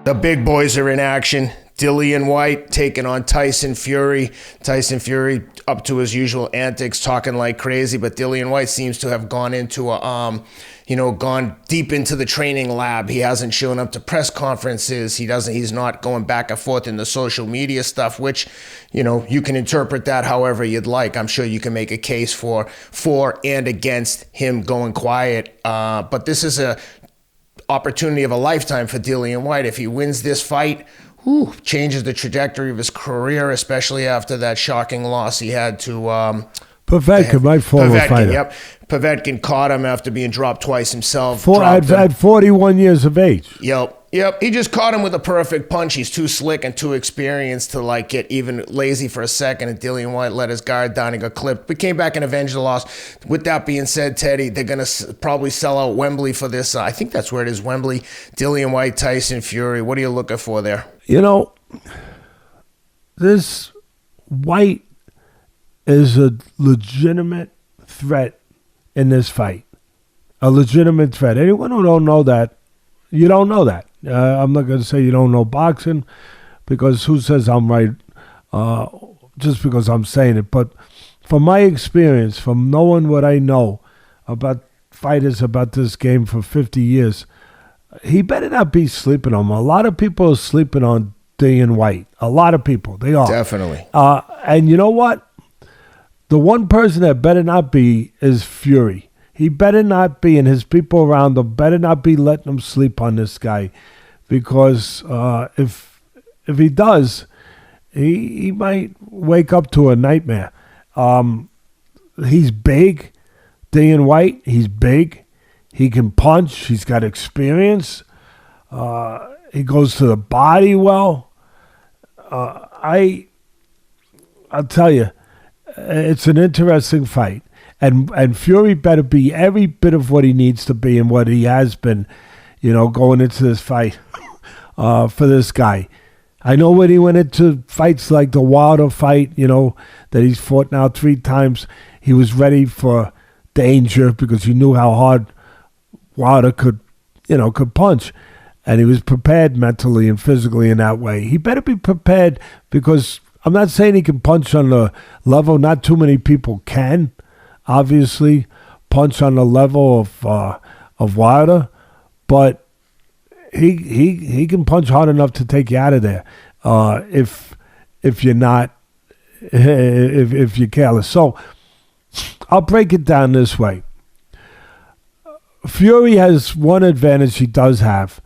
The big boys are in action. Dillian Whyte taking on Tyson Fury. Tyson Fury up to his usual antics, talking like crazy, but Dillian Whyte seems to have gone into gone deep into the training lab. He hasn't shown up to press conferences. He's not going back and forth in the social media stuff, which, you can interpret that however you'd like. I'm sure you can make a case for and against him going quiet. But this is a opportunity of a lifetime for Dillian Whyte. If he wins this fight, changes the trajectory of his career, especially after that shocking loss he had to Povetkin, my former fighter. Yep. Povetkin caught him after being dropped twice himself. At 41 years of age. Yep. He just caught him with a perfect punch. He's too slick and too experienced to get even lazy for a second. And Dillian Whyte let his guard down and got clipped, but came back and avenged the loss. With that being said, Teddy, they're going to probably sell out Wembley for this. I think that's where it is, Wembley. Dillian Whyte, Tyson Fury. What are you looking for there? This Whyte is a legitimate threat in this fight. A legitimate threat. Anyone who don't know that, you don't know that. I'm not going to say you don't know boxing, because who says I'm right just because I'm saying it. But from my experience, from knowing what I know about fighters, about this game for 50 years, he better not be sleeping on him. A lot of people are sleeping on Dillian Whyte. A lot of people. They are. Definitely. And you know what? The one person that better not be is Fury. He better not be, and his people around him better not be letting him sleep on this guy, because if he does, he might wake up to a nightmare. He's big, Dillian Whyte. He's big. He can punch. He's got experience. He goes to the body well. I'll tell you, it's an interesting fight. And Fury better be every bit of what he needs to be and what he has been, going into this fight for this guy. I know when he went into fights like the Wilder fight, that he's fought now 3 times, he was ready for danger because he knew how hard Wilder could punch. And he was prepared mentally and physically in that way. He better be prepared, because I'm not saying he can punch on the level. Not too many people can, obviously, punch on the level of Wilder, but he can punch hard enough to take you out of there if you're careless. So I'll break it down this way. Fury has one advantage he does have,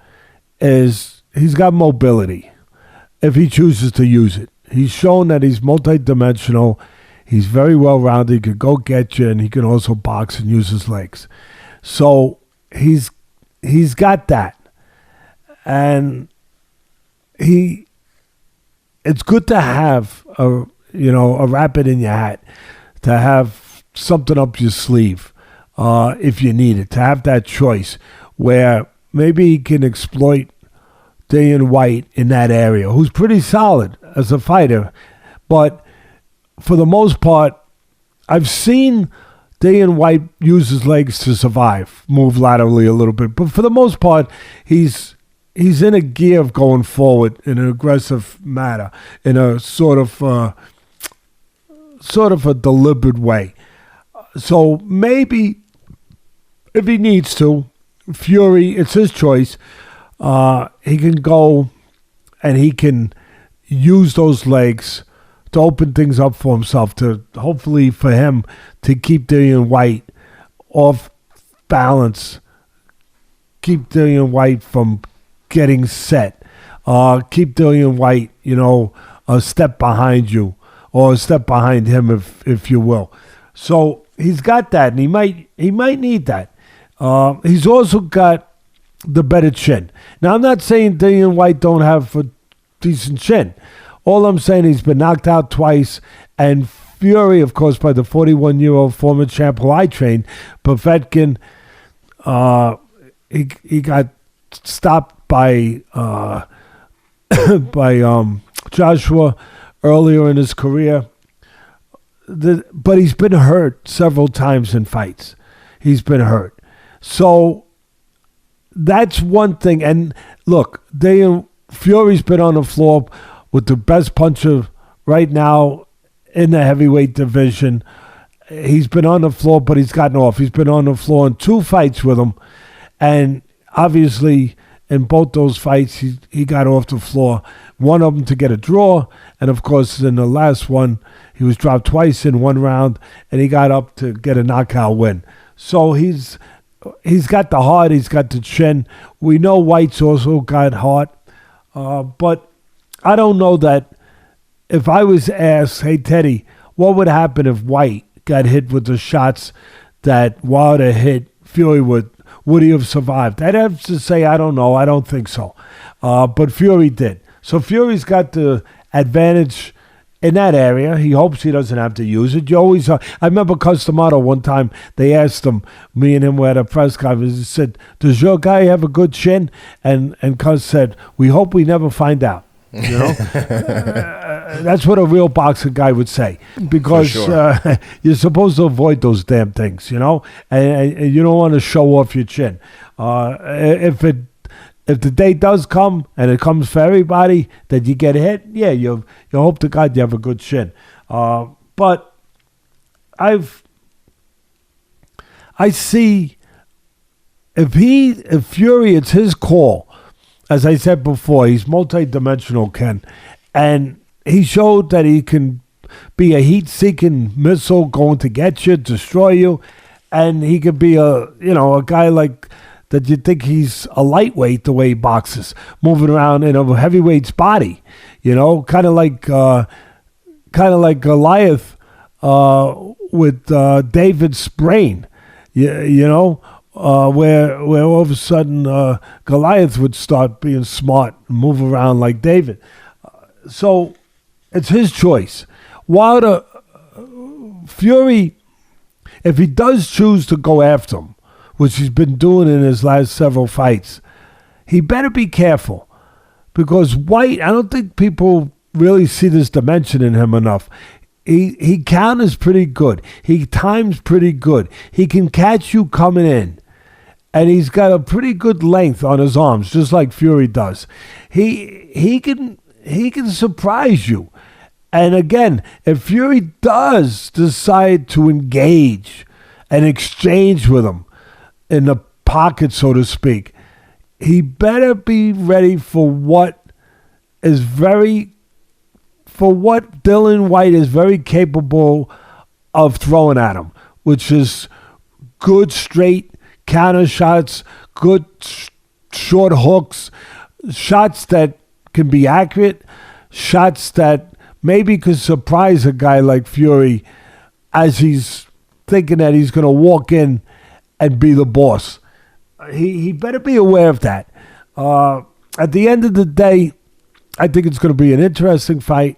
is he's got mobility if he chooses to use it. He's shown that he's multidimensional. He's very well-rounded. He could go get you, and he can also box and use his legs. So he's got that. And it's good to have a rabbit in your hat, to have something up your sleeve if you need it, to have that choice where maybe he can exploit Dillian Whyte in that area, who's pretty solid as a fighter. But for the most part, I've seen Dillian Whyte use his legs to survive, move laterally a little bit. But for the most part, he's in a gear of going forward in an aggressive manner, in a sort of a deliberate way. So maybe if he needs to, Fury, it's his choice. He can go and he can use those legs to open things up for himself, to hopefully for him to keep Dillian Whyte off balance, keep Dillian Whyte from getting set, keep Dillian Whyte, a step behind you or a step behind him, if you will. So he's got that, and he might need that. He's also got the better chin. Now, I'm not saying Dillian Whyte don't have a decent chin. All I'm saying, he's been knocked out twice, and Fury, of course, by the 41-year-old former champ who I trained, Povetkin, he got stopped by Joshua earlier in his career. But he's been hurt several times in fights. He's been hurt. So that's one thing. And look, Dillian Fury's been on the floor with the best puncher right now in the heavyweight division. He's been on the floor, but he's gotten off. He's been on the floor in 2 fights with him. And obviously, in both those fights, he got off the floor. One of them to get a draw. And, of course, in the last one, he was dropped twice in 1 round, and he got up to get a knockout win. So he's got the heart. He's got the chin. We know White's also got heart. But I don't know that if I was asked, hey, Teddy, what would happen if White got hit with the shots that Wilder hit Fury with? Would he have survived? I'd have to say I don't know. I don't think so. But Fury did. So Fury's got the advantage in that area. He hopes he doesn't have to use it. You always. I remember Customato one time. They asked him, me and him were at a press conference. He said, "Does your guy have a good chin?" And Cus said, "We hope we never find out." You know, that's what a real boxing guy would say, because sure. You're supposed to avoid those damn things, you know, and you don't want to show off your chin. If the day does come, and it comes for everybody, that you get hit, yeah, you hope to God you have a good chin. But I see if Fury, it's his call. As I said before, he's multi-dimensional, Ken. And he showed that he can be a heat-seeking missile going to get you, destroy you. And he could be a guy like that you think he's a lightweight the way he boxes, moving around in a heavyweight's body. You know, kind of like Goliath with David's brain. You know? Where all of a sudden Goliath would start being smart and move around like David. So it's his choice. Wilder, Fury, if he does choose to go after him, which he's been doing in his last several fights, he better be careful. Because White, I don't think people really see this dimension in him enough. He counters pretty good. He times pretty good. He can catch you coming in. And he's got a pretty good length on his arms, just like Fury does. He can surprise you. And again, if Fury does decide to engage and exchange with him in the pocket, so to speak, he better be ready for what Dillian Whyte is very capable of throwing at him, which is good straight counter shots, good short hooks, shots that can be accurate, shots that maybe could surprise a guy like Fury as he's thinking that he's going to walk in and be the boss. He better be aware of that. At the end of the day, I think it's going to be an interesting fight.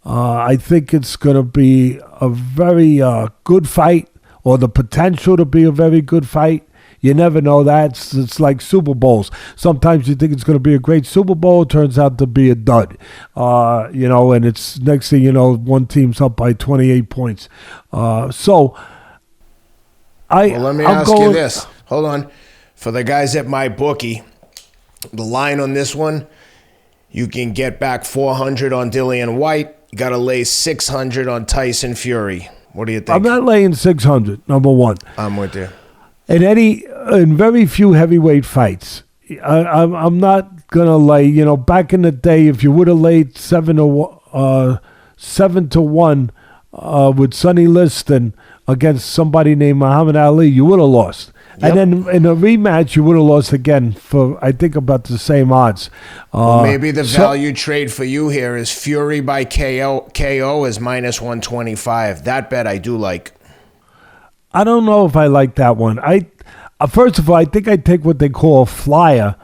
I think it's going to be a very good fight, or the potential to be a very good fight. You never know that. It's like Super Bowls. Sometimes you think it's going to be a great Super Bowl. It turns out to be a dud. And it's next thing you know, one team's up by 28 points. Let me ask you this. Hold on. For the guys at my bookie, the line on this one, you can get back 400 on Dillian Whyte. You got to lay 600 on Tyson Fury. What do you think? I'm not laying 600, number one. I'm with you. In very few heavyweight fights, I'm not gonna lay. You know, back in the day, if you would have laid 7-1 with Sonny Liston against somebody named Muhammad Ali, you would have lost. Yep. And then in a rematch, you would have lost again for, I think, about the same odds. Maybe the value trade for you here is Fury by KO is -125. That bet I do like. I don't know if I like that one. First of all, I think I take what they call a flyer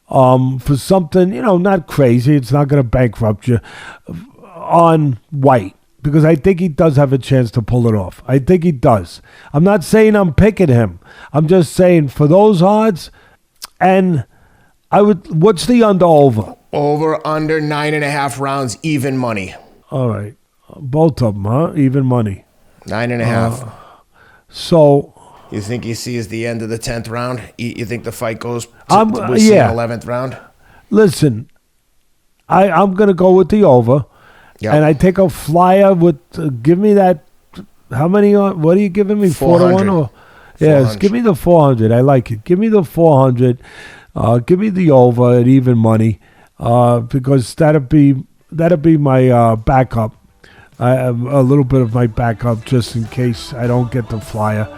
for something, not crazy. It's not going to bankrupt you on White, because I think he does have a chance to pull it off. I think he does. I'm not saying I'm picking him. I'm just saying for those odds, and what's the under-over? Over, under 9.5 rounds, even money. All right. Both of them, huh? Even money. 9.5. So you think he sees the end of the 10th round? You think the fight goes to the 11th round? Listen, I'm going to go with the over. Yep. And I take a flyer with, give me that, how many, what are you giving me? 4-1? Or, yes, give me the 400. I like it. Give me the 400. Give me the over at even money, because that'll be my backup. A little bit of my backup just in case I don't get the flyer.